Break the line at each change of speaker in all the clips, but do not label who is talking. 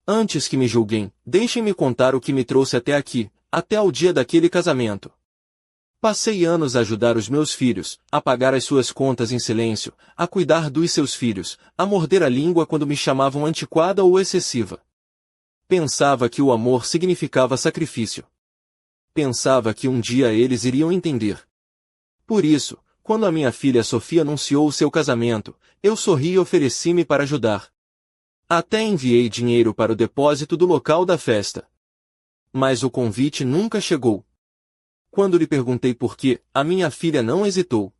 Antes que me julguem, deixem-me contar o que me trouxe até aqui, até ao dia daquele casamento. Passei anos a ajudar os meus filhos, a pagar as suas contas em silêncio, a cuidar dos seus filhos, a morder a língua quando me chamavam antiquada ou excessiva. Pensava que o amor significava sacrifício. Pensava que um dia eles iriam entender. Por isso, quando a minha filha Sofia anunciou o seu casamento, eu sorri e ofereci-me para ajudar. Até enviei dinheiro para o depósito do local da festa. Mas o convite nunca chegou. Quando lhe perguntei por quê, a minha filha não hesitou.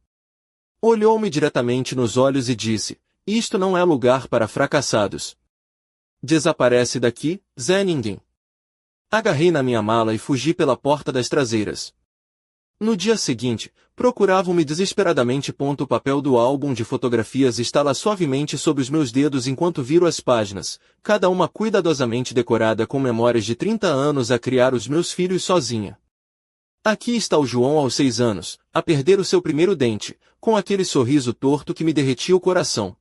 Olhou-me diretamente nos olhos e disse: "Isto não é lugar para fracassados. Desaparece daqui, Zé Ninguém." Agarrei na minha mala e fugi pela porta das traseiras. No dia seguinte, procuravam-me desesperadamente. O papel do álbum de fotografias estala suavemente sob os meus dedos enquanto viro as páginas, cada uma cuidadosamente decorada com memórias de 30 anos a criar os meus filhos sozinha. Aqui está o João aos 6 anos, a perder o seu primeiro dente, com aquele sorriso torto que me derretia o coração.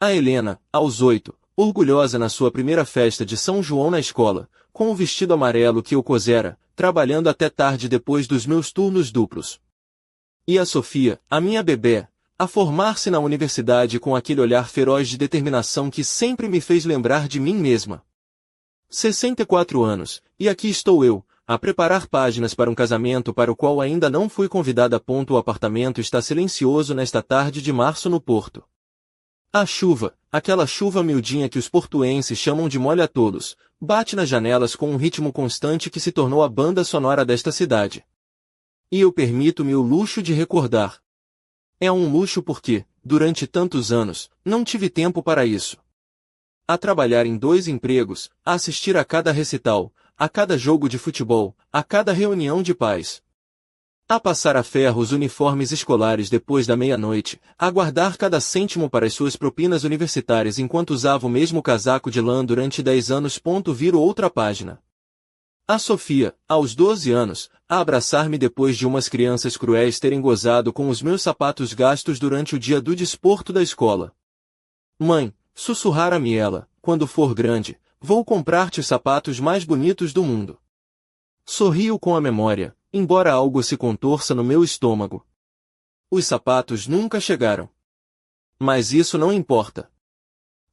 A Helena, aos 8, orgulhosa na sua primeira festa de São João na escola, com o vestido amarelo que eu cosera, trabalhando até tarde depois dos meus turnos duplos. E a Sofia, a minha bebê, a formar-se na universidade com aquele olhar feroz de determinação que sempre me fez lembrar de mim mesma. 64 anos, e aqui estou eu, a preparar páginas para um casamento para o qual ainda não fui convidada. O apartamento está silencioso nesta tarde de março no Porto. A chuva, aquela chuva miudinha que os portuenses chamam de molha-todos, bate nas janelas com um ritmo constante que se tornou a banda sonora desta cidade. E eu permito-me o luxo de recordar. É um luxo porque, durante tantos anos, não tive tempo para isso. A trabalhar em 2 empregos, a assistir a cada recital, a cada jogo de futebol, a cada reunião de pais. A passar a ferro os uniformes escolares depois da meia-noite, a guardar cada cêntimo para as suas propinas universitárias enquanto usava o mesmo casaco de lã durante 10 anos. Viro outra página. A Sofia, aos 12 anos, a abraçar-me depois de umas crianças cruéis terem gozado com os meus sapatos gastos durante o dia do desporto da escola. "Mãe", sussurrara-me ela, "quando for grande, vou comprar-te os sapatos mais bonitos do mundo." Sorrio com a memória, embora algo se contorça no meu estômago. Os sapatos nunca chegaram. Mas isso não importa.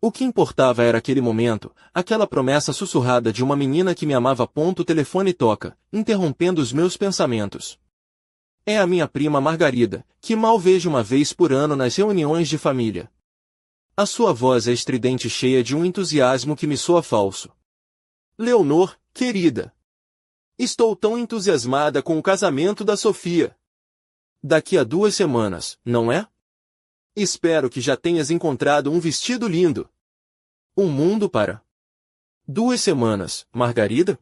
O que importava era aquele momento, aquela promessa sussurrada de uma menina que me amava. O telefone toca, interrompendo os meus pensamentos. É a minha prima Margarida, que mal vejo uma vez por ano nas reuniões de família. A sua voz é estridente, cheia de um entusiasmo que me soa falso. "Leonor, querida. Estou tão entusiasmada com o casamento da Sofia. Daqui a 2 semanas, não é? Espero que já tenhas encontrado um vestido lindo. Um mundo para 2 semanas, Margarida?"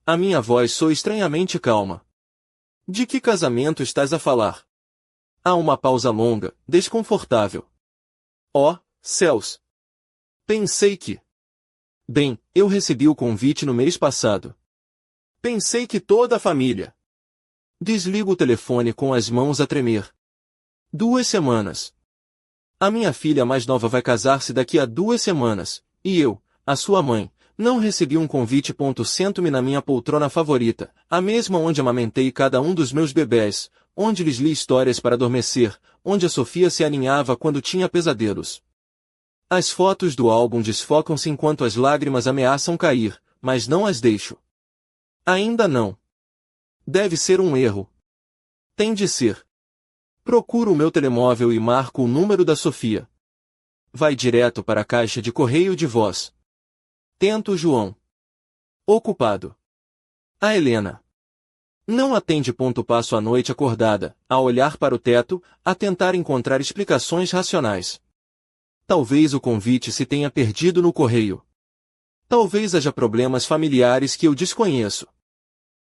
A minha voz soa estranhamente calma. "De que casamento estás a falar?" Há uma pausa longa, desconfortável. Oh, céus! Pensei que... Bem, eu recebi o convite no mês passado. Pensei que toda a família... Desligo o telefone com as mãos a tremer. 2 semanas. A minha filha mais nova vai casar-se daqui a 2 semanas, e eu, a sua mãe, não recebi um convite. Sento-me na minha poltrona favorita, a mesma onde amamentei cada um dos meus bebés, onde lhes li histórias para adormecer, onde a Sofia se aninhava quando tinha pesadelos. As fotos do álbum desfocam-se enquanto as lágrimas ameaçam cair, mas não as deixo. Ainda não. Deve ser um erro. Tem de ser. Procuro o meu telemóvel e marco o número da Sofia. Vai direto para a caixa de correio de voz. Tento o João. Ocupado. A Helena. Não atende. Passo a noite acordada, a olhar para o teto, a tentar encontrar explicações racionais. Talvez o convite se tenha perdido no correio. Talvez haja problemas familiares que eu desconheço.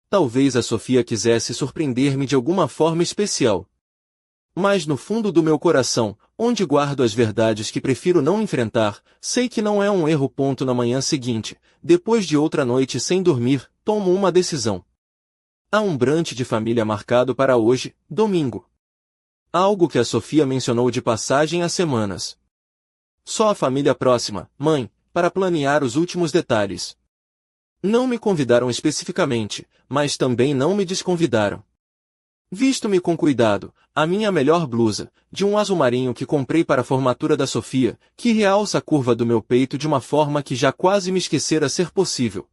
Talvez a Sofia quisesse surpreender-me de alguma forma especial. Mas no fundo do meu coração, onde guardo as verdades que prefiro não enfrentar, sei que não é um erro. Na manhã seguinte, depois de outra noite sem dormir, tomo uma decisão. Há um brunch de família marcado para hoje, domingo. Algo que a Sofia mencionou de passagem há semanas. Só a família próxima, mãe, para planear os últimos detalhes. Não me convidaram especificamente, mas também não me desconvidaram. Visto-me com cuidado, a minha melhor blusa, de um azul marinho que comprei para a formatura da Sofia, que realça a curva do meu peito de uma forma que já quase me esquecera ser possível.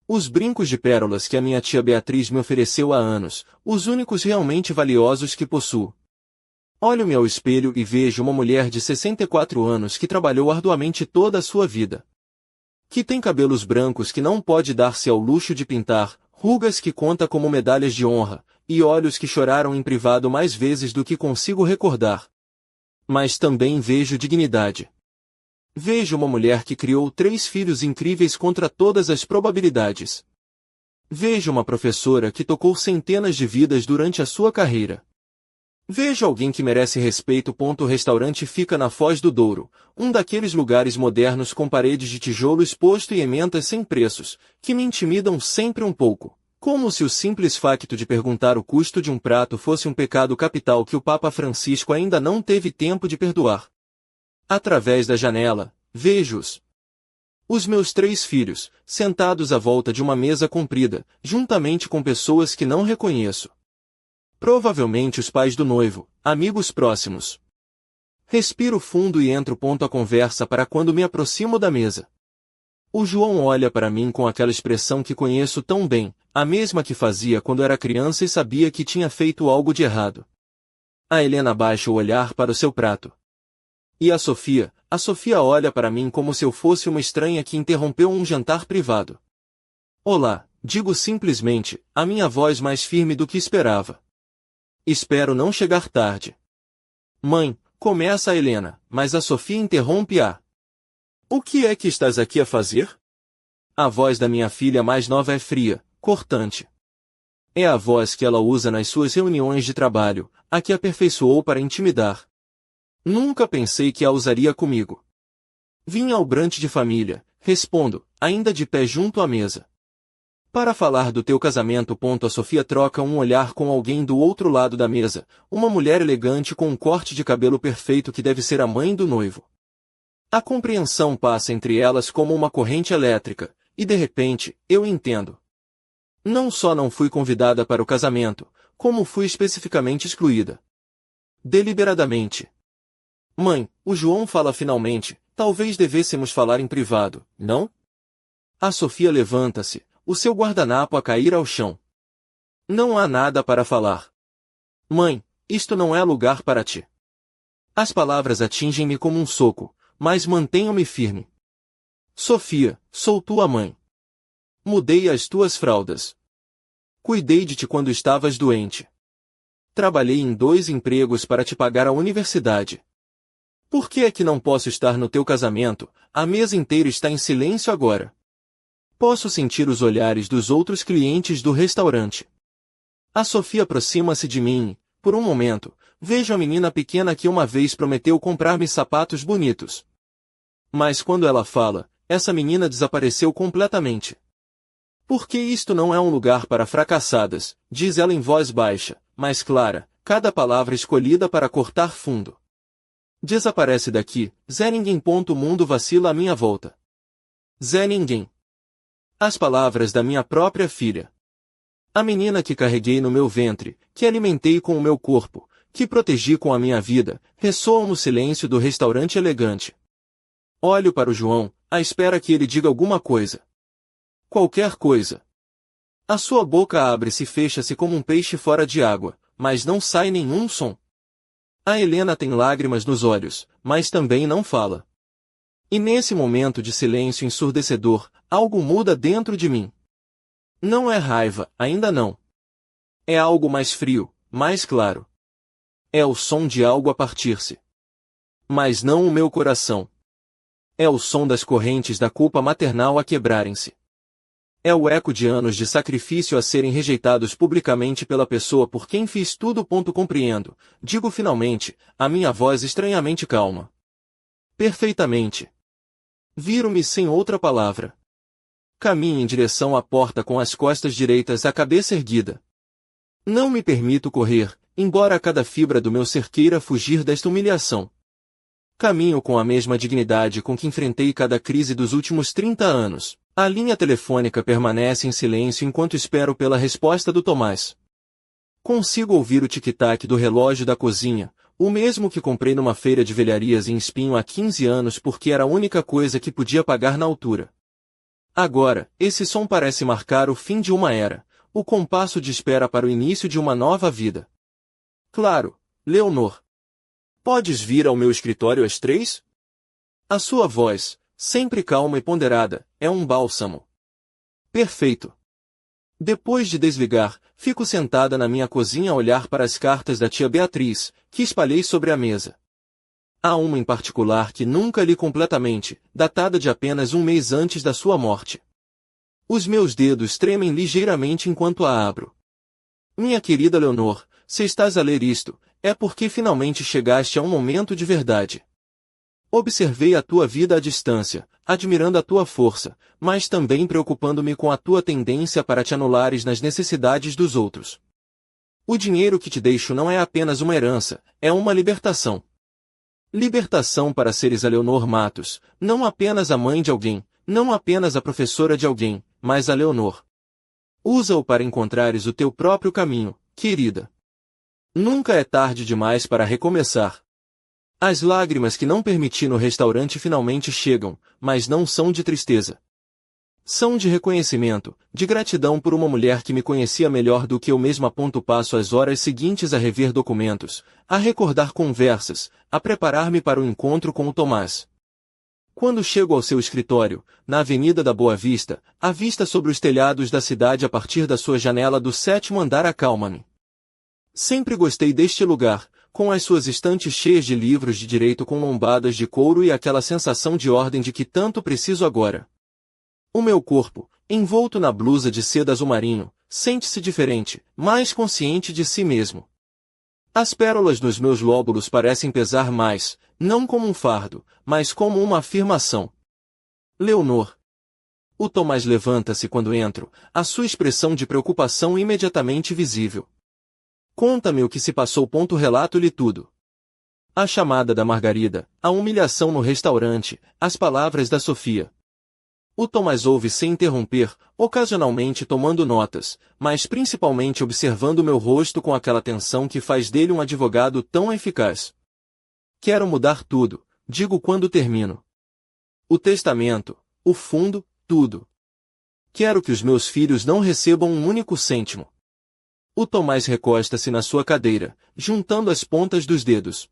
Os brincos de pérolas que a minha tia Beatriz me ofereceu há anos, os únicos realmente valiosos que possuo. Olho-me ao espelho e vejo uma mulher de 64 anos que trabalhou arduamente toda a sua vida. Que tem cabelos brancos que não pode dar-se ao luxo de pintar, rugas que conta como medalhas de honra, e olhos que choraram em privado mais vezes do que consigo recordar. Mas também vejo dignidade. Vejo uma mulher que criou 3 filhos incríveis contra todas as probabilidades. Vejo uma professora que tocou centenas de vidas durante a sua carreira. Vejo alguém que merece respeito. O restaurante fica na Foz do Douro, um daqueles lugares modernos com paredes de tijolo exposto e emendas sem preços, que me intimidam sempre um pouco, como se o simples facto de perguntar o custo de um prato fosse um pecado capital que o Papa Francisco ainda não teve tempo de perdoar. Através da janela, vejo-os. Os meus 3 filhos, sentados à volta de uma mesa comprida, juntamente com pessoas que não reconheço. Provavelmente os pais do noivo, amigos próximos. Respiro fundo e entro. A conversa para quando me aproximo da mesa. O João olha para mim com aquela expressão que conheço tão bem, a mesma que fazia quando era criança e sabia que tinha feito algo de errado. A Helena baixa o olhar para o seu prato. E a Sofia olha para mim como se eu fosse uma estranha que interrompeu um jantar privado. Olá, digo simplesmente, a minha voz mais firme do que esperava. Espero não chegar tarde. Mãe, começa a Helena, mas a Sofia interrompe-a. O que é que estás aqui a fazer? A voz da minha filha mais nova é fria, cortante. É a voz que ela usa nas suas reuniões de trabalho, a que aperfeiçoou para intimidar. Nunca pensei que a usaria comigo. Vim ao brunch de família, respondo, ainda de pé junto à mesa. Para falar do teu casamento. A Sofia troca um olhar com alguém do outro lado da mesa, uma mulher elegante com um corte de cabelo perfeito que deve ser a mãe do noivo. A compreensão passa entre elas como uma corrente elétrica, e de repente, eu entendo. Não só não fui convidada para o casamento, como fui especificamente excluída. Deliberadamente. Mãe, o João fala finalmente, talvez devêssemos falar em privado, não? A Sofia levanta-se, o seu guardanapo a cair ao chão. Não há nada para falar. Mãe, isto não é lugar para ti. As palavras atingem-me como um soco, mas mantenho-me firme. Sofia, sou tua mãe. Mudei as tuas fraldas. Cuidei de ti quando estavas doente. Trabalhei em 2 empregos para te pagar a universidade. Por que é que não posso estar no teu casamento? A mesa inteira está em silêncio agora. Posso sentir os olhares dos outros clientes do restaurante. A Sofia aproxima-se de mim e, por um momento, vejo a menina pequena que uma vez prometeu comprar-me sapatos bonitos. Mas quando ela fala, essa menina desapareceu completamente. Porque isto não é um lugar para fracassadas, diz ela em voz baixa, mas clara, cada palavra escolhida para cortar fundo. Desaparece daqui, Zé Ninguém. O mundo vacila à minha volta. Zé Ninguém. As palavras da minha própria filha. A menina que carreguei no meu ventre, que alimentei com o meu corpo, que protegi com a minha vida, ressoam no silêncio do restaurante elegante. Olho para o João, à espera que ele diga alguma coisa. Qualquer coisa. A sua boca abre-se e fecha-se como um peixe fora de água, mas não sai nenhum som. A Helena tem lágrimas nos olhos, mas também não fala. E nesse momento de silêncio ensurdecedor, algo muda dentro de mim. Não é raiva, ainda não. É algo mais frio, mais claro. É o som de algo a partir-se. Mas não o meu coração. É o som das correntes da culpa maternal a quebrarem-se. É o eco de anos de sacrifício a serem rejeitados publicamente pela pessoa por quem fiz tudo. Compreendo, digo finalmente, a minha voz estranhamente calma. Perfeitamente. Viro-me sem outra palavra. Caminho em direção à porta com as costas direitas, a cabeça erguida. Não me permito correr, embora cada fibra do meu ser queira fugir desta humilhação. Caminho com a mesma dignidade com que enfrentei cada crise dos últimos 30 anos. A linha telefônica permanece em silêncio enquanto espero pela resposta do Tomás. Consigo ouvir o tic-tac do relógio da cozinha, o mesmo que comprei numa feira de velharias em Espinho há 15 anos porque era a única coisa que podia pagar na altura. Agora, esse som parece marcar o fim de uma era, o compasso de espera para o início de uma nova vida. Claro, Leonor. Podes vir ao meu escritório às 3? A sua voz, sempre calma e ponderada, é um bálsamo. Perfeito. Depois de desligar, fico sentada na minha cozinha a olhar para as cartas da tia Beatriz, que espalhei sobre a mesa. Há uma em particular que nunca li completamente, datada de apenas um mês antes da sua morte. Os meus dedos tremem ligeiramente enquanto a abro. Minha querida Leonor, se estás a ler isto, é porque finalmente chegaste a um momento de verdade. Observei a tua vida à distância, admirando a tua força, mas também preocupando-me com a tua tendência para te anulares nas necessidades dos outros. O dinheiro que te deixo não é apenas uma herança, é uma libertação. Libertação para seres a Leonor Matos, não apenas a mãe de alguém, não apenas a professora de alguém, mas a Leonor. Usa-o para encontrares o teu próprio caminho, querida. Nunca é tarde demais para recomeçar. As lágrimas que não permiti no restaurante finalmente chegam, mas não são de tristeza. São de reconhecimento, de gratidão por uma mulher que me conhecia melhor do que eu mesma. Passo as horas seguintes a rever documentos, a recordar conversas, a preparar-me para o encontro com o Tomás. Quando chego ao seu escritório, na Avenida da Boa Vista, a vista sobre os telhados da cidade a partir da sua janela do 7º andar acalma-me. Sempre gostei deste lugar, com as suas estantes cheias de livros de direito com lombadas de couro e aquela sensação de ordem de que tanto preciso agora. O meu corpo, envolto na blusa de seda azul marinho, sente-se diferente, mais consciente de si mesmo. As pérolas nos meus lóbulos parecem pesar mais, não como um fardo, mas como uma afirmação. Leonor. O Tomás levanta-se quando entro, a sua expressão de preocupação imediatamente visível. Conta-me o que se passou. Relato-lhe tudo. A chamada da Margarida, a humilhação no restaurante, as palavras da Sofia. O Tomás ouve sem interromper, ocasionalmente tomando notas, mas principalmente observando meu rosto com aquela atenção que faz dele um advogado tão eficaz. Quero mudar tudo, digo quando termino. O testamento, o fundo, tudo. Quero que os meus filhos não recebam um único cêntimo. O Tomás recosta-se na sua cadeira, juntando as pontas dos dedos.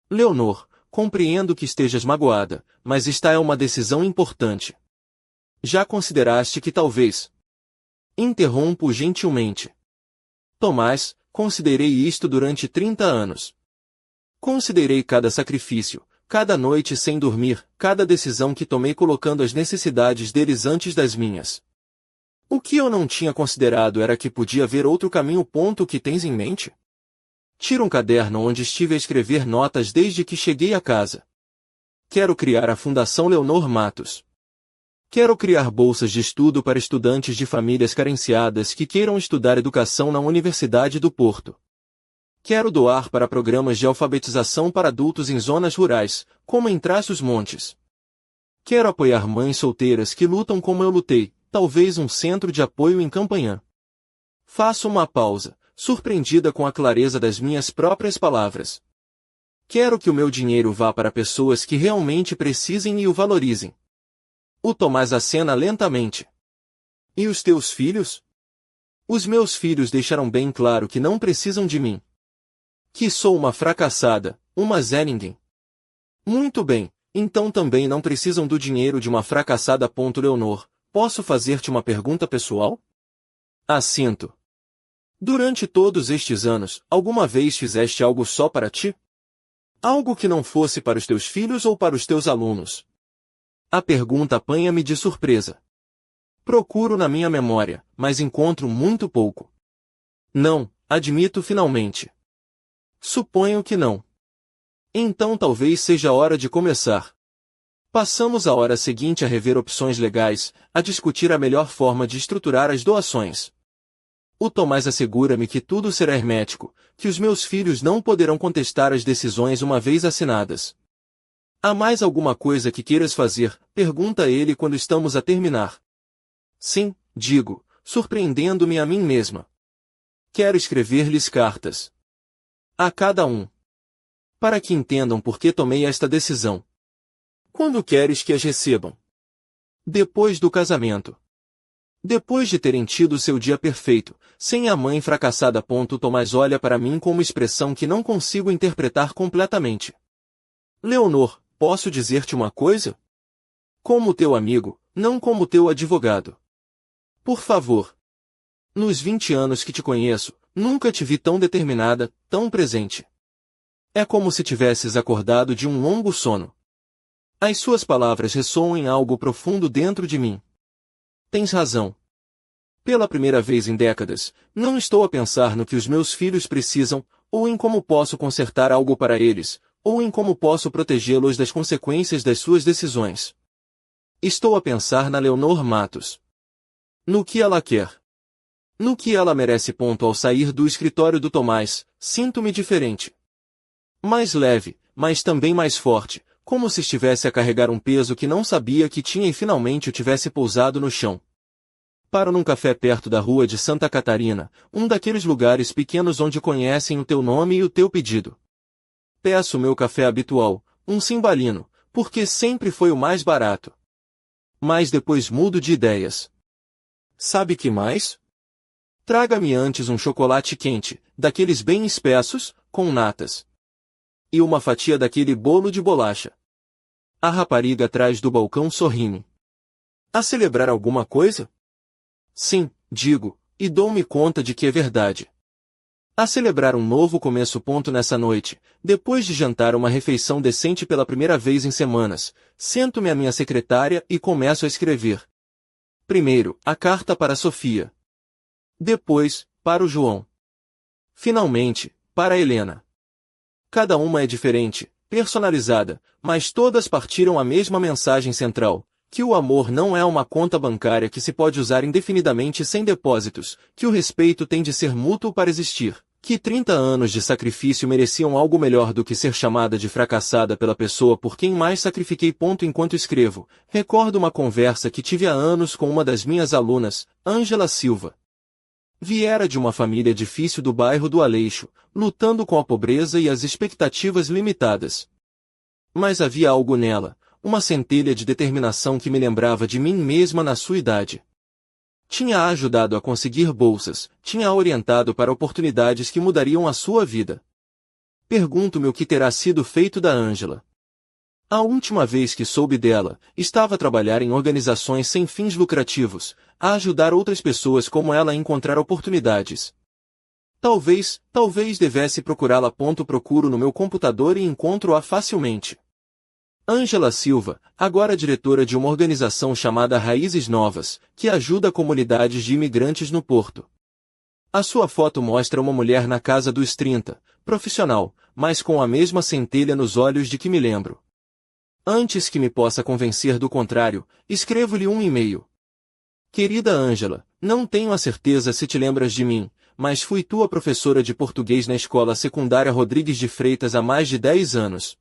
Leonor, compreendo que estejas magoada, mas esta é uma decisão importante. Já consideraste que talvez... Interrompo gentilmente. Tomás, considerei isto durante 30 anos. Considerei cada sacrifício, cada noite sem dormir, cada decisão que tomei colocando as necessidades deles antes das minhas. O que eu não tinha considerado era que podia haver outro caminho. O que tens em mente? Tira um caderno onde estive a escrever notas desde que cheguei a casa. Quero criar a Fundação Leonor Matos. Quero criar bolsas de estudo para estudantes de famílias carenciadas que queiram estudar educação na Universidade do Porto. Quero doar para programas de alfabetização para adultos em zonas rurais, como em Trás-os-Montes. Quero apoiar mães solteiras que lutam como eu lutei, talvez um centro de apoio em Campanhã. Faço uma pausa, surpreendida com a clareza das minhas próprias palavras. Quero que o meu dinheiro vá para pessoas que realmente precisem e o valorizem. O Tomás acena lentamente. E os teus filhos? Os meus filhos deixaram bem claro que não precisam de mim. Que sou uma fracassada, uma Zé Ninguém. Muito bem, então também não precisam do dinheiro de uma fracassada. Leonor, posso fazer-te uma pergunta pessoal? Assinto. Durante todos estes anos, alguma vez fizeste algo só para ti? Algo que não fosse para os teus filhos ou para os teus alunos? A pergunta apanha-me de surpresa. Procuro na minha memória, mas encontro muito pouco. Não, admito finalmente. Suponho que não. Então talvez seja hora de começar. Passamos a hora seguinte a rever opções legais, a discutir a melhor forma de estruturar as doações. O Tomás assegura-me que tudo será hermético, que os meus filhos não poderão contestar as decisões uma vez assinadas. Há mais alguma coisa que queiras fazer? Pergunta ele quando estamos a terminar. Sim, digo, surpreendendo-me a mim mesma. Quero escrever-lhes cartas. A cada um. Para que entendam por que tomei esta decisão. Quando queres que as recebam? Depois do casamento. Depois de terem tido seu dia perfeito, sem a mãe fracassada. Tomás olha para mim com uma expressão que não consigo interpretar completamente. Leonor, posso dizer-te uma coisa? Como teu amigo, não como teu advogado. Por favor. Nos 20 anos que te conheço, nunca te vi tão determinada, tão presente. É como se tivesses acordado de um longo sono. As suas palavras ressoam em algo profundo dentro de mim. Tens razão. Pela primeira vez em décadas, não estou a pensar no que os meus filhos precisam, ou em como posso consertar algo para eles, ou em como posso protegê-los das consequências das suas decisões. Estou a pensar na Leonor Matos. No que ela quer. No que ela merece. Ao sair do escritório do Tomás, sinto-me diferente. Mais leve, mas também mais forte, como se estivesse a carregar um peso que não sabia que tinha e finalmente o tivesse pousado no chão. Paro num café perto da rua de Santa Catarina, um daqueles lugares pequenos onde conhecem o teu nome e o teu pedido. Peço o meu café habitual, um cimbalino, porque sempre foi o mais barato. Mas depois mudo de ideias. Sabe que mais? Traga-me antes um chocolate quente, daqueles bem espessos, com natas. E uma fatia daquele bolo de bolacha. A rapariga atrás do balcão sorri-me. A celebrar alguma coisa? Sim, digo, e dou-me conta de que é verdade. A celebrar um novo começo. Nessa noite, depois de jantar uma refeição decente pela primeira vez em semanas, sento-me à minha secretária e começo a escrever. Primeiro, a carta para Sofia. Depois, para o João. Finalmente, para a Helena. Cada uma é diferente, personalizada, mas todas partiram a mesma mensagem central, que o amor não é uma conta bancária que se pode usar indefinidamente sem depósitos, que o respeito tem de ser mútuo para existir, que 30 anos de sacrifício mereciam algo melhor do que ser chamada de fracassada pela pessoa por quem mais sacrifiquei. Enquanto escrevo, recordo uma conversa que tive há anos com uma das minhas alunas, Ângela Silva. Viera de uma família difícil do bairro do Aleixo, lutando com a pobreza e as expectativas limitadas. Mas havia algo nela, uma centelha de determinação que me lembrava de mim mesma na sua idade. Tinha-a ajudado a conseguir bolsas, tinha-a orientado para oportunidades que mudariam a sua vida. Pergunto-me o que terá sido feito da Ângela. A última vez que soube dela, estava a trabalhar em organizações sem fins lucrativos, a ajudar outras pessoas como ela a encontrar oportunidades. Talvez devesse procurá-la. Procuro no meu computador e encontro-a facilmente. Ângela Silva, agora diretora de uma organização chamada Raízes Novas, que ajuda comunidades de imigrantes no Porto. A sua foto mostra uma mulher na casa dos 30, profissional, mas com a mesma centelha nos olhos de que me lembro. Antes que me possa convencer do contrário, escrevo-lhe um e-mail. Querida Ângela, não tenho a certeza se te lembras de mim, mas fui tua professora de português na escola secundária Rodrigues de Freitas há mais de 10 anos.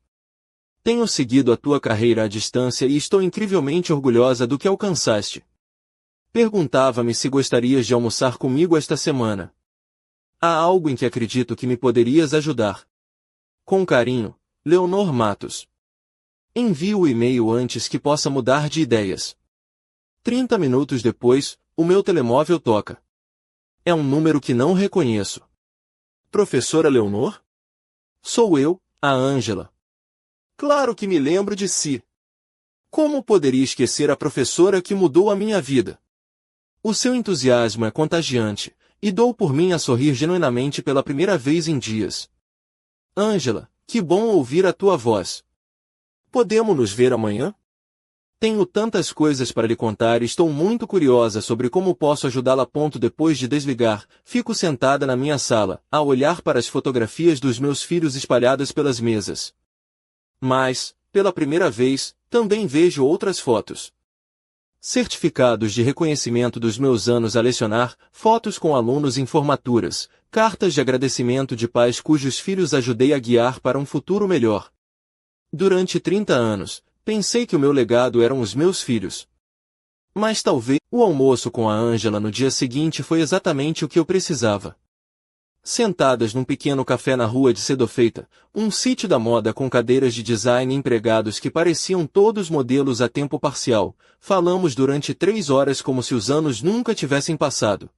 Tenho seguido a tua carreira à distância e estou incrivelmente orgulhosa do que alcançaste. Perguntava-me se gostarias de almoçar comigo esta semana. Há algo em que acredito que me poderias ajudar. Com carinho, Leonor Matos. Envio o e-mail antes que possa mudar de ideias. 30 minutos depois, o meu telemóvel toca. É um número que não reconheço. Professora Leonor? Sou eu, a Ângela. Claro que me lembro de si. Como poderia esquecer a professora que mudou a minha vida? O seu entusiasmo é contagiante, e dou por mim a sorrir genuinamente pela primeira vez em dias. Ângela, que bom ouvir a tua voz. Podemos nos ver amanhã? Tenho tantas coisas para lhe contar e estou muito curiosa sobre como posso ajudá-la. Depois de desligar, fico sentada na minha sala, a olhar para as fotografias dos meus filhos espalhadas pelas mesas. Mas, pela primeira vez, também vejo outras fotos. Certificados de reconhecimento dos meus anos a lecionar, fotos com alunos em formaturas, cartas de agradecimento de pais cujos filhos ajudei a guiar para um futuro melhor. Durante 30 anos, pensei que o meu legado eram os meus filhos. Mas talvez o almoço com a Ângela no dia seguinte foi exatamente o que eu precisava. Sentadas num pequeno café na rua de Sedofeita, um sítio da moda com cadeiras de design e empregados que pareciam todos modelos a tempo parcial, falamos durante 3 horas como se os anos nunca tivessem passado.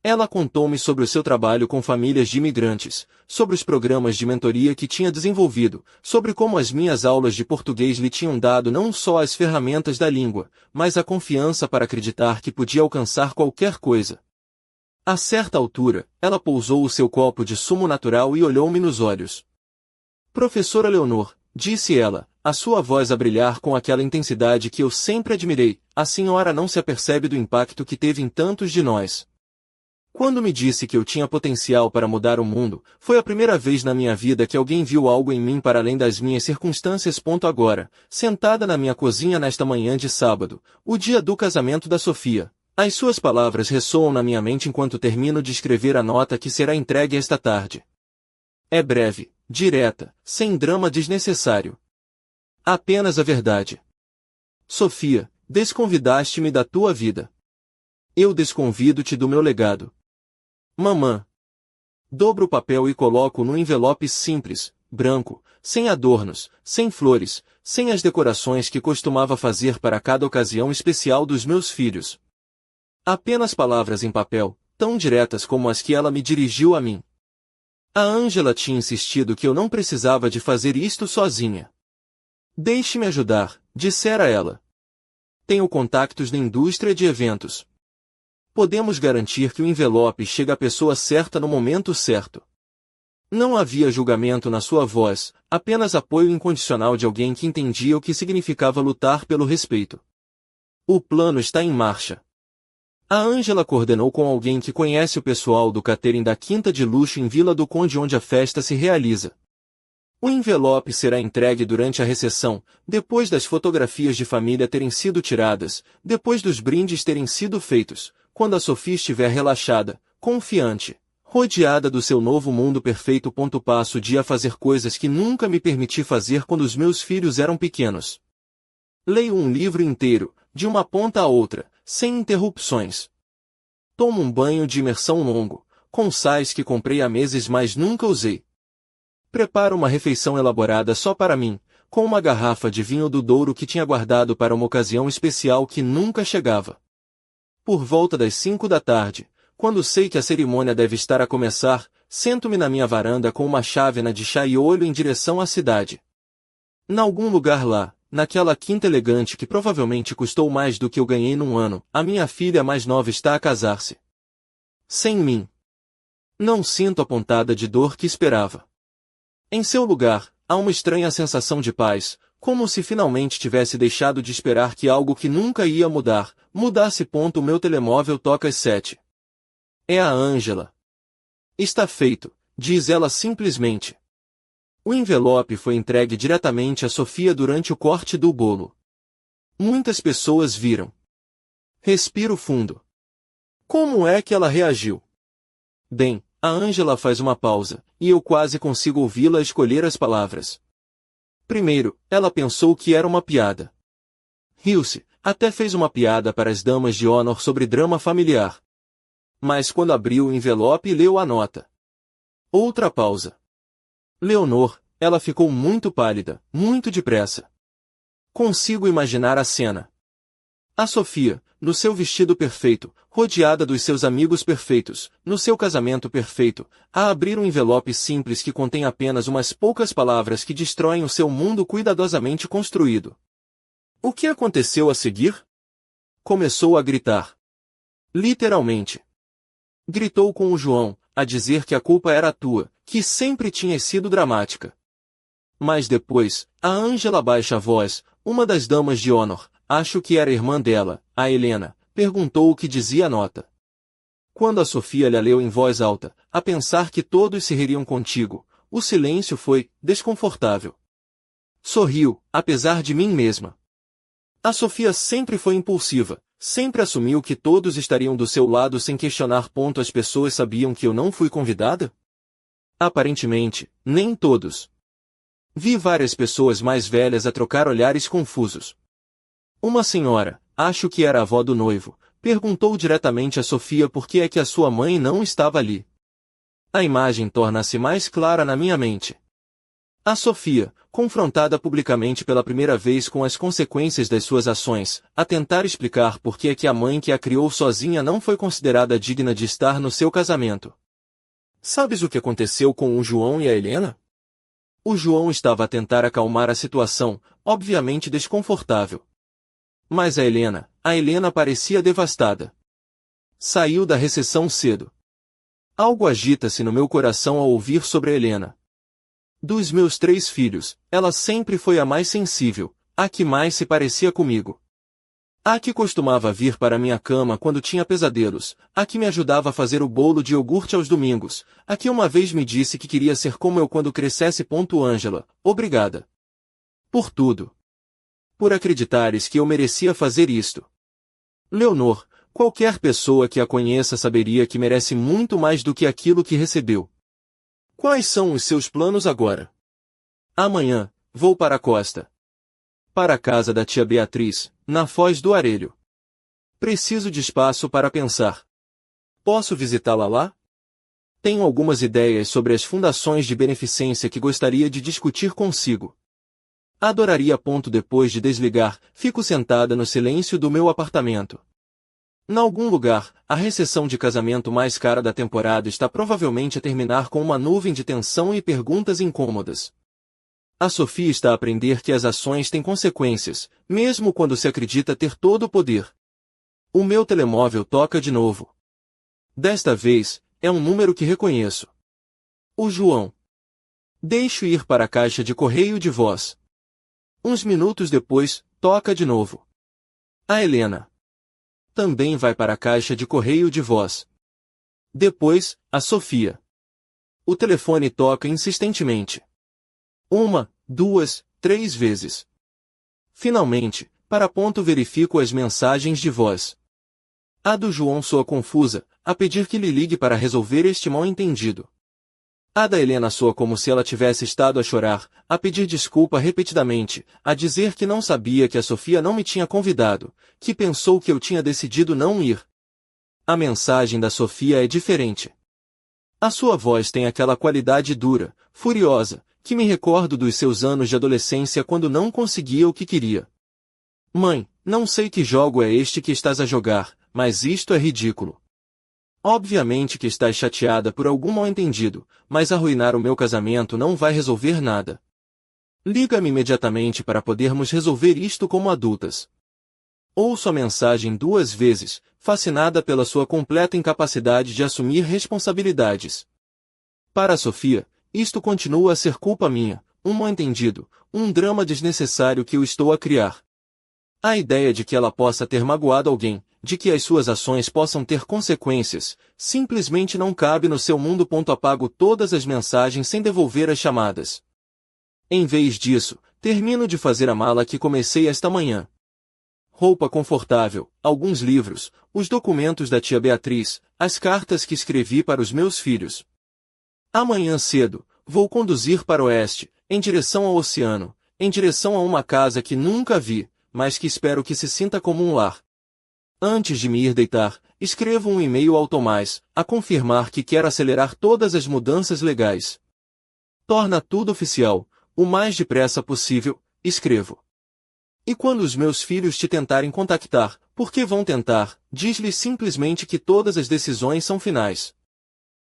Ela contou-me sobre o seu trabalho com famílias de imigrantes, sobre os programas de mentoria que tinha desenvolvido, sobre como as minhas aulas de português lhe tinham dado não só as ferramentas da língua, mas a confiança para acreditar que podia alcançar qualquer coisa. A certa altura, ela pousou o seu copo de sumo natural e olhou-me nos olhos. Professora Leonor, disse ela, a sua voz a brilhar com aquela intensidade que eu sempre admirei, a senhora não se apercebe do impacto que teve em tantos de nós. Quando me disse que eu tinha potencial para mudar o mundo, foi a primeira vez na minha vida que alguém viu algo em mim para além das minhas circunstâncias. Agora, sentada na minha cozinha nesta manhã de sábado, o dia do casamento da Sofia, as suas palavras ressoam na minha mente enquanto termino de escrever a nota que será entregue esta tarde. É breve, direta, sem drama desnecessário. Apenas a verdade. Sofia, desconvidaste-me da tua vida. Eu desconvido-te do meu legado. Mamã. Dobro o papel e coloco no envelope simples, branco, sem adornos, sem flores, sem as decorações que costumava fazer para cada ocasião especial dos meus filhos. Apenas palavras em papel, tão diretas como as que ela me dirigiu a mim. A Ângela tinha insistido que eu não precisava de fazer isto sozinha. Deixe-me ajudar, dissera ela. Tenho contactos na indústria de eventos. Podemos garantir que o envelope chega à pessoa certa no momento certo. Não havia julgamento na sua voz, apenas apoio incondicional de alguém que entendia o que significava lutar pelo respeito. O plano está em marcha. A Ângela coordenou com alguém que conhece o pessoal do catering da Quinta de Luxo em Vila do Conde, onde a festa se realiza. O envelope será entregue durante a recepção, depois das fotografias de família terem sido tiradas, depois dos brindes terem sido feitos, quando a Sofia estiver relaxada, confiante, rodeada do seu novo mundo perfeito. Passo o dia a fazer coisas que nunca me permiti fazer quando os meus filhos eram pequenos. Leio um livro inteiro, de uma ponta a outra, sem interrupções. Tomo um banho de imersão longo, com sais que comprei há meses mas nunca usei. Preparo uma refeição elaborada só para mim, com uma garrafa de vinho do Douro que tinha guardado para uma ocasião especial que nunca chegava. Por volta das 5 da tarde, quando sei que a cerimônia deve estar a começar, sento-me na minha varanda com uma chávena de chá e olho em direção à cidade. Em algum lugar lá, naquela quinta elegante que provavelmente custou mais do que eu ganhei num ano, a minha filha mais nova está a casar-se. Sem mim. Não sinto a pontada de dor que esperava. Em seu lugar, há uma estranha sensação de paz, como se finalmente tivesse deixado de esperar que algo que nunca ia mudar, mudasse. O meu telemóvel toca às 7. É a Ângela. Está feito, diz ela simplesmente. O envelope foi entregue diretamente a Sofia durante o corte do bolo. Muitas pessoas viram. Respiro fundo. Como é que ela reagiu? Bem, a Ângela faz uma pausa, e eu quase consigo ouvi-la escolher as palavras. Primeiro, ela pensou que era uma piada. Riu-se, até fez uma piada para as damas de honor sobre drama familiar. Mas quando abriu o envelope leu a nota. Outra pausa. Leonor, ela ficou muito pálida, muito depressa. Consigo imaginar a cena. A Sofia, no seu vestido perfeito, rodeada dos seus amigos perfeitos, no seu casamento perfeito, a abrir um envelope simples que contém apenas umas poucas palavras que destroem o seu mundo cuidadosamente construído. O que aconteceu a seguir? Começou a gritar. Literalmente. Gritou com o João, a dizer que a culpa era tua, que sempre tinhas sido dramática. Mas depois, a Ângela baixa a voz, uma das damas de honor, acho que era irmã dela, a Helena, perguntou o que dizia a nota. Quando a Sofia lhe leu em voz alta, a pensar que todos se ririam contigo, o silêncio foi desconfortável. Sorriu, apesar de mim mesma. A Sofia sempre foi impulsiva, sempre assumiu que todos estariam do seu lado sem questionar. As pessoas sabiam que eu não fui convidada? Aparentemente, nem todos. Vi várias pessoas mais velhas a trocar olhares confusos. Uma senhora, acho que era a avó do noivo, perguntou diretamente a Sofia por que é que a sua mãe não estava ali. A imagem torna-se mais clara na minha mente. A Sofia, confrontada publicamente pela primeira vez com as consequências das suas ações, a tentar explicar por que é que a mãe que a criou sozinha não foi considerada digna de estar no seu casamento. Sabes o que aconteceu com o João e a Helena? O João estava a tentar acalmar a situação, obviamente desconfortável. Mas a Helena parecia devastada. Saiu da recessão cedo. Algo agita-se no meu coração ao ouvir sobre a Helena. Dos meus 3 filhos, ela sempre foi a mais sensível, a que mais se parecia comigo. A que costumava vir para minha cama quando tinha pesadelos, a que me ajudava a fazer o bolo de iogurte aos domingos, a que uma vez me disse que queria ser como eu quando crescesse. Ângela, obrigada. Por tudo. Por acreditares que eu merecia fazer isto. Leonor, qualquer pessoa que a conheça saberia que merece muito mais do que aquilo que recebeu. Quais são os seus planos agora? Amanhã, vou para a costa. Para a casa da tia Beatriz, na Foz do Arelho. Preciso de espaço para pensar. Posso visitá-la lá? Tenho algumas ideias sobre as fundações de beneficência que gostaria de discutir consigo. Adoraria. Depois de desligar, fico sentada no silêncio do meu apartamento. Em algum lugar, a recepção de casamento mais cara da temporada está provavelmente a terminar com uma nuvem de tensão e perguntas incômodas. A Sofia está a aprender que as ações têm consequências, mesmo quando se acredita ter todo o poder. O meu telemóvel toca de novo. Desta vez, é um número que reconheço. O João. Deixo ir para a caixa de correio de voz. Uns minutos depois, toca de novo. A Helena. Também vai para a caixa de correio de voz. Depois, a Sofia. O telefone toca insistentemente. 1, 2, 3 vezes. Finalmente, verifico as mensagens de voz. A do João soa confusa, a pedir que lhe ligue para resolver este mal-entendido. A da Helena soa como se ela tivesse estado a chorar, a pedir desculpa repetidamente, a dizer que não sabia que a Sofia não me tinha convidado, que pensou que eu tinha decidido não ir. A mensagem da Sofia é diferente. A sua voz tem aquela qualidade dura, furiosa, que me recordo dos seus anos de adolescência quando não conseguia o que queria. Mãe, não sei que jogo é este que estás a jogar, mas isto é ridículo. Obviamente que estás chateada por algum mal-entendido, mas arruinar o meu casamento não vai resolver nada. Liga-me imediatamente para podermos resolver isto como adultas. Ouço a mensagem 2 vezes, fascinada pela sua completa incapacidade de assumir responsabilidades. Para a Sofia, isto continua a ser culpa minha, um mal-entendido, um drama desnecessário que eu estou a criar. A ideia de que ela possa ter magoado alguém, de que as suas ações possam ter consequências, simplesmente não cabe no seu mundo. Apago todas as mensagens sem devolver as chamadas. Em vez disso, termino de fazer a mala que comecei esta manhã. Roupa confortável, alguns livros, os documentos da tia Beatriz, as cartas que escrevi para os meus filhos. Amanhã cedo, vou conduzir para o oeste, em direção ao oceano, em direção a uma casa que nunca vi, mas que espero que se sinta como um lar. Antes de me ir deitar, escrevo um e-mail ao Tomás, a confirmar que quero acelerar todas as mudanças legais. Torna tudo oficial, o mais depressa possível, escrevo. E quando os meus filhos te tentarem contactar, porque vão tentar, diz-lhes simplesmente que todas as decisões são finais.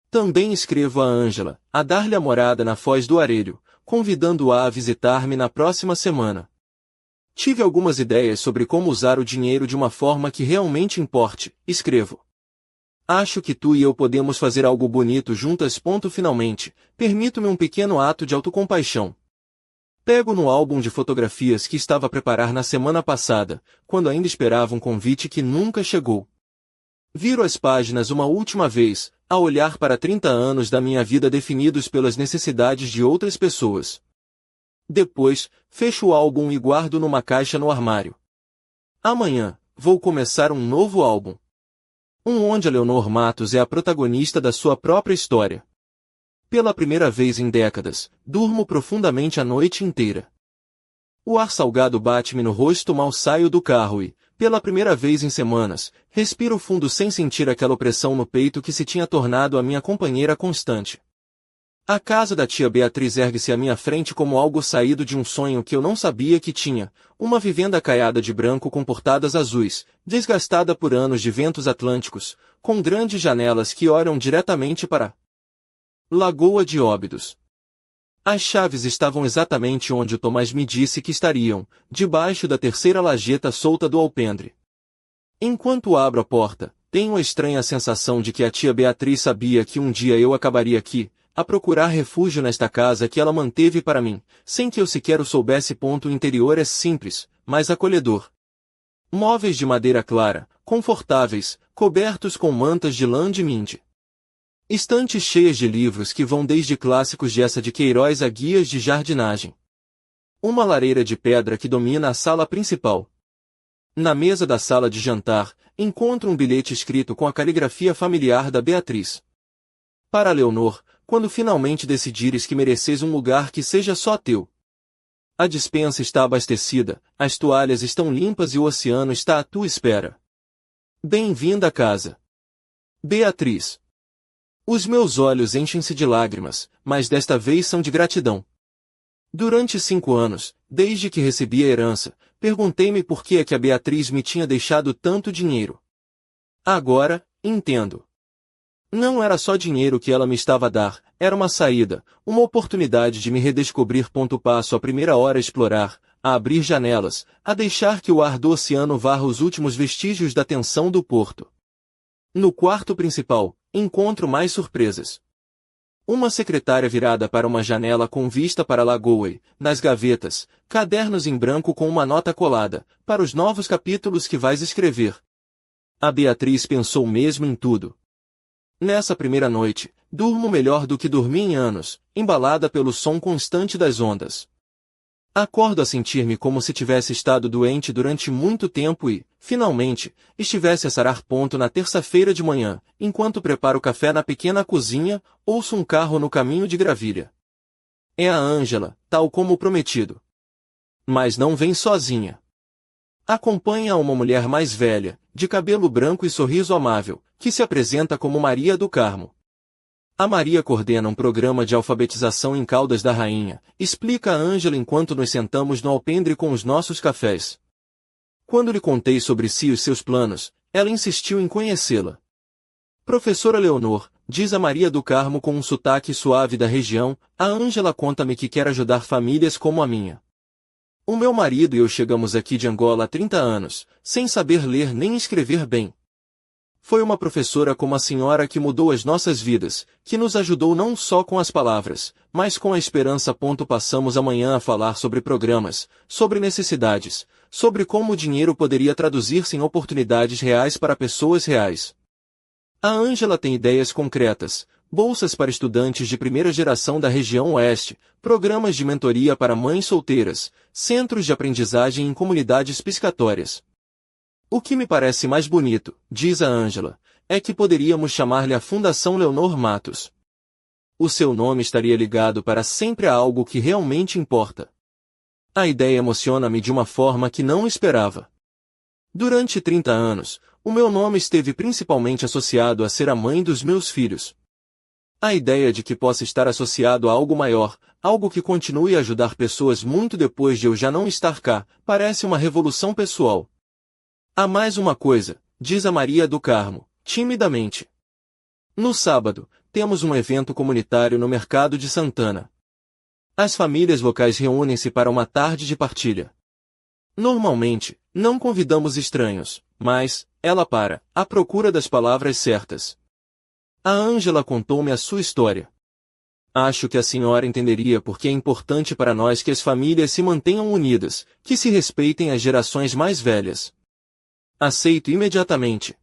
Também escrevo a Ângela, a dar-lhe a morada na Foz do Arelho, convidando-a a visitar-me na próxima semana. Tive algumas ideias sobre como usar o dinheiro de uma forma que realmente importe, escrevo. Acho que tu e eu podemos fazer algo bonito juntas. Finalmente, permito-me um pequeno ato de autocompaixão. Pego no álbum de fotografias que estava a preparar na semana passada, quando ainda esperava um convite que nunca chegou. Viro as páginas uma última vez, a olhar para 30 anos da minha vida definidos pelas necessidades de outras pessoas. Depois, fecho o álbum e guardo numa caixa no armário. Amanhã, vou começar um novo álbum. Onde a Leonor Matos é a protagonista da sua própria história. Pela primeira vez em décadas, durmo profundamente a noite inteira. O ar salgado bate-me no rosto mal saio do carro e, pela primeira vez em semanas, respiro fundo sem sentir aquela opressão no peito que se tinha tornado a minha companheira constante. A casa da tia Beatriz ergue-se à minha frente como algo saído de um sonho que eu não sabia que tinha, uma vivenda caiada de branco com portadas azuis, desgastada por anos de ventos atlânticos, com grandes janelas que olham diretamente para a Lagoa de Óbidos. As chaves estavam exatamente onde o Tomás me disse que estariam, debaixo da terceira lajeta solta do alpendre. Enquanto abro a porta, tenho a estranha sensação de que a tia Beatriz sabia que um dia eu acabaria aqui, a procurar refúgio nesta casa que ela manteve para mim, sem que eu sequer o soubesse. O interior é simples, mas acolhedor. Móveis de madeira clara, confortáveis, cobertos com mantas de lã de minde. Estantes cheias de livros que vão desde clássicos de Eça de Queiroz a guias de jardinagem. Uma lareira de pedra que domina a sala principal. Na mesa da sala de jantar, encontro um bilhete escrito com a caligrafia familiar da Beatriz. Para Leonor, quando finalmente decidires que mereces um lugar que seja só teu. A despensa está abastecida, as toalhas estão limpas e o oceano está à tua espera. Bem-vinda a casa. Beatriz. Os meus olhos enchem-se de lágrimas, mas desta vez são de gratidão. Durante 5 anos, desde que recebi a herança, perguntei-me por que é que a Beatriz me tinha deixado tanto dinheiro. Agora, entendo. Não era só dinheiro que ela me estava a dar, era uma saída, uma oportunidade de me redescobrir. Passo a primeira hora a explorar, a abrir janelas, a deixar que o ar do oceano varra os últimos vestígios da tensão do porto. No quarto principal, encontro mais surpresas. Uma secretária virada para uma janela com vista para a lagoa e, nas gavetas, cadernos em branco com uma nota colada, para os novos capítulos que vais escrever. A Beatriz pensou mesmo em tudo. Nessa primeira noite, durmo melhor do que dormi em anos, embalada pelo som constante das ondas. Acordo a sentir-me como se tivesse estado doente durante muito tempo e, finalmente, estivesse a sarar. Na terça-feira de manhã, enquanto preparo café na pequena cozinha, ouço um carro no caminho de Gravilha. É a Ângela, tal como prometido. Mas não vem sozinha. Acompanha uma mulher mais velha, de cabelo branco e sorriso amável, que se apresenta como Maria do Carmo. A Maria coordena um programa de alfabetização em Caldas da Rainha, explica a Ângela enquanto nos sentamos no alpendre com os nossos cafés. Quando lhe contei sobre si e os seus planos, ela insistiu em conhecê-la. Professora Leonor, diz a Maria do Carmo com um sotaque suave da região, a Ângela conta-me que quer ajudar famílias como a minha. O meu marido e eu chegamos aqui de Angola há 30 anos, sem saber ler nem escrever bem. Foi uma professora como a senhora que mudou as nossas vidas, que nos ajudou não só com as palavras, mas com a esperança. Passamos a manhã a falar sobre programas, sobre necessidades, sobre como o dinheiro poderia traduzir-se em oportunidades reais para pessoas reais. A Ângela tem ideias concretas, bolsas para estudantes de primeira geração da região oeste, programas de mentoria para mães solteiras, centros de aprendizagem em comunidades piscatórias. O que me parece mais bonito, diz a Ângela, é que poderíamos chamar-lhe a Fundação Leonor Matos. O seu nome estaria ligado para sempre a algo que realmente importa. A ideia emociona-me de uma forma que não esperava. Durante 30 anos, o meu nome esteve principalmente associado a ser a mãe dos meus filhos. A ideia de que possa estar associado a algo maior, algo que continue a ajudar pessoas muito depois de eu já não estar cá, parece uma revolução pessoal. Há mais uma coisa, diz a Maria do Carmo, timidamente. No sábado, temos um evento comunitário no Mercado de Santana. As famílias locais reúnem-se para uma tarde de partilha. Normalmente, não convidamos estranhos, mas, ela para, à procura das palavras certas. A Ângela contou-me a sua história. Acho que a senhora entenderia porque é importante para nós que as famílias se mantenham unidas, que se respeitem as gerações mais velhas. Aceito imediatamente.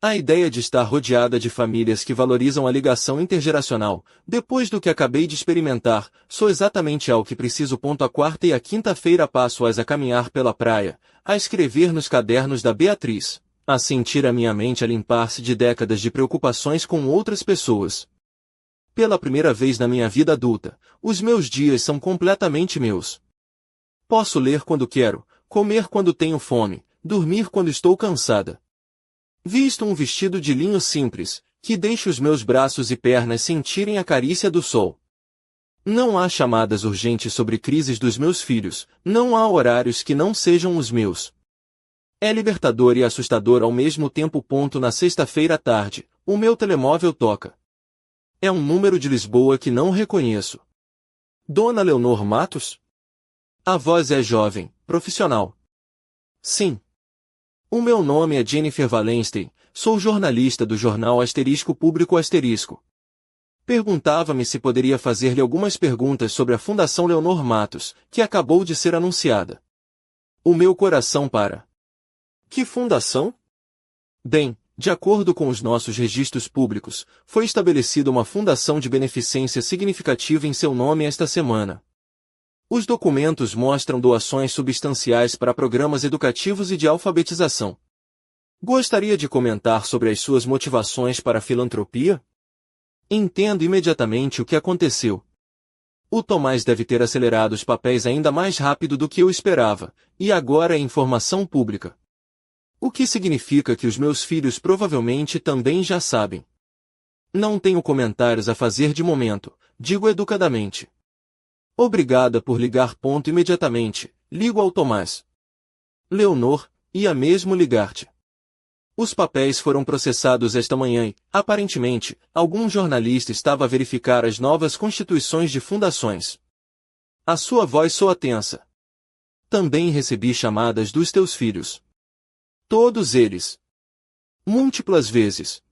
A ideia de estar rodeada de famílias que valorizam a ligação intergeracional, depois do que acabei de experimentar, sou exatamente ao que preciso. A quarta e a quinta-feira passo-as a caminhar pela praia, a escrever nos cadernos da Beatriz, a sentir a minha mente a limpar-se de décadas de preocupações com outras pessoas. Pela primeira vez na minha vida adulta, os meus dias são completamente meus. Posso ler quando quero, comer quando tenho fome, dormir quando estou cansada. Visto um vestido de linho simples, que deixa os meus braços e pernas sentirem a carícia do sol. Não há chamadas urgentes sobre crises dos meus filhos, não há horários que não sejam os meus. É libertador e assustador ao mesmo tempo. Na sexta-feira à tarde, o meu telemóvel toca. É um número de Lisboa que não reconheço. Dona Leonor Matos? A voz é jovem, profissional. Sim. O meu nome é Jennifer Wallenstein, sou jornalista do jornal Público. Perguntava-me se poderia fazer-lhe algumas perguntas sobre a Fundação Leonor Matos, que acabou de ser anunciada. O meu coração para. Que fundação? Bem, de acordo com os nossos registros públicos, foi estabelecida uma fundação de beneficência significativa em seu nome esta semana. Os documentos mostram doações substanciais para programas educativos e de alfabetização. Gostaria de comentar sobre as suas motivações para a filantropia? Entendo imediatamente o que aconteceu. O Tomás deve ter acelerado os papéis ainda mais rápido do que eu esperava, e agora é informação pública. O que significa que os meus filhos provavelmente também já sabem. Não tenho comentários a fazer de momento, digo educadamente. Obrigada por ligar. Imediatamente, ligo ao Tomás. Leonor, ia mesmo ligar-te. Os papéis foram processados esta manhã e, aparentemente, algum jornalista estava a verificar as novas constituições de fundações. A sua voz soa tensa. Também recebi chamadas dos teus filhos. Todos eles. Múltiplas vezes.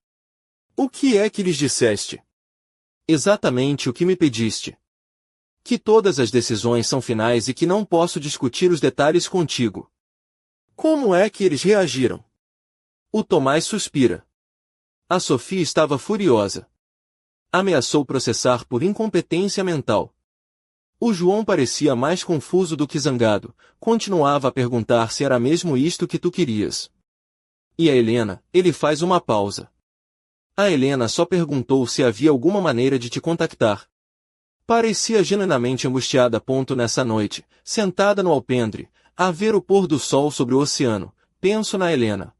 O que é que lhes disseste? Exatamente o que me pediste. Que todas as decisões são finais e que não posso discutir os detalhes contigo. Como é que eles reagiram? O Tomás suspira. A Sofia estava furiosa. Ameaçou processar por incompetência mental. O João parecia mais confuso do que zangado, continuava a perguntar se era mesmo isto que tu querias. E a Helena, ele faz uma pausa. A Helena só perguntou se havia alguma maneira de te contactar. Parecia genuinamente angustiada. Nessa noite, sentada no alpendre, a ver o pôr do sol sobre o oceano, penso na Helena.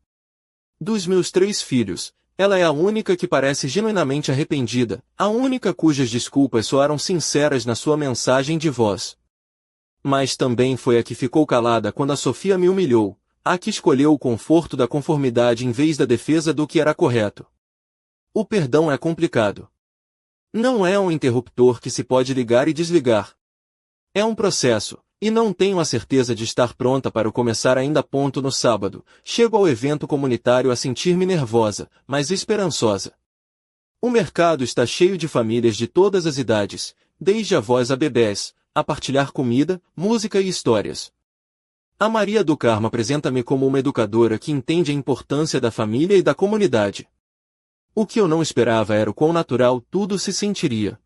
Dos meus 3 filhos, ela é a única que parece genuinamente arrependida, a única cujas desculpas soaram sinceras na sua mensagem de voz. Mas também foi a que ficou calada quando a Sofia me humilhou, a que escolheu o conforto da conformidade em vez da defesa do que era correto. O perdão é complicado. Não é um interruptor que se pode ligar e desligar. É um processo, e não tenho a certeza de estar pronta para o começar ainda. No sábado, chego ao evento comunitário a sentir-me nervosa, mas esperançosa. O mercado está cheio de famílias de todas as idades, desde avós a bebés, a partilhar comida, música e histórias. A Maria do Carmo apresenta-me como uma educadora que entende a importância da família e da comunidade. O que eu não esperava era o quão natural tudo se sentiria.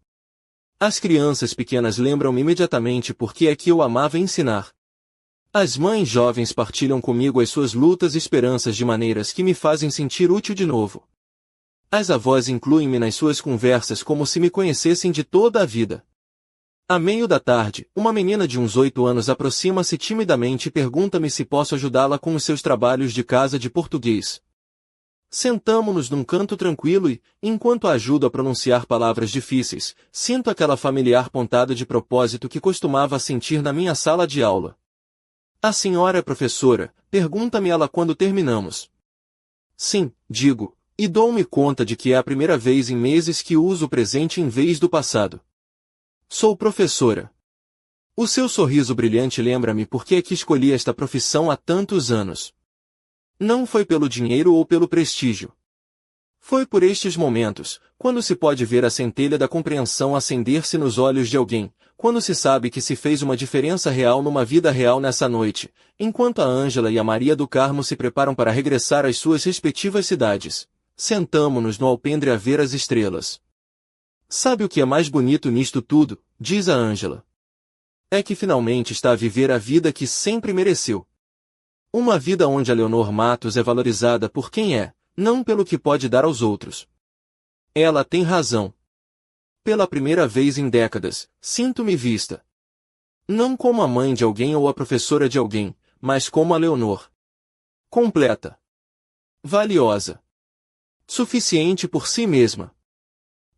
As crianças pequenas lembram-me imediatamente porque é que eu amava ensinar. As mães jovens partilham comigo as suas lutas e esperanças de maneiras que me fazem sentir útil de novo. As avós incluem-me nas suas conversas como se me conhecessem de toda a vida. À meio da tarde, uma menina de uns 8 anos aproxima-se timidamente e pergunta-me se posso ajudá-la com os seus trabalhos de casa de português. Sentamo-nos num canto tranquilo e, enquanto a ajudo a pronunciar palavras difíceis, sinto aquela familiar pontada de propósito que costumava sentir na minha sala de aula. A senhora é professora? Pergunta-me ela quando terminamos. Sim, digo, e dou-me conta de que é a primeira vez em meses que uso o presente em vez do passado. Sou professora. O seu sorriso brilhante lembra-me por que é que escolhi esta profissão há tantos anos. Não foi pelo dinheiro ou pelo prestígio. Foi por estes momentos, quando se pode ver a centelha da compreensão acender-se nos olhos de alguém, quando se sabe que se fez uma diferença real numa vida real nessa noite, enquanto a Ângela e a Maria do Carmo se preparam para regressar às suas respectivas cidades. Sentamo-nos no alpendre a ver as estrelas. Sabe o que é mais bonito nisto tudo? Diz a Ângela. É que finalmente está a viver a vida que sempre mereceu. Uma vida onde a Leonor Matos é valorizada por quem é, não pelo que pode dar aos outros. Ela tem razão. Pela primeira vez em décadas, sinto-me vista. Não como a mãe de alguém ou a professora de alguém, mas como a Leonor. Completa. Valiosa. Suficiente por si mesma.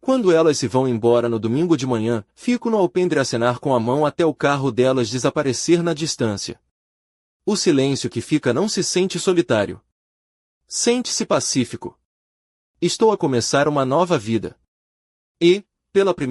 Quando elas se vão embora no domingo de manhã, fico no alpendre a acenar com a mão até o carro delas desaparecer na distância. O silêncio que fica não se sente solitário. Sente-se pacífico. Estou a começar uma nova vida. E, pela primeira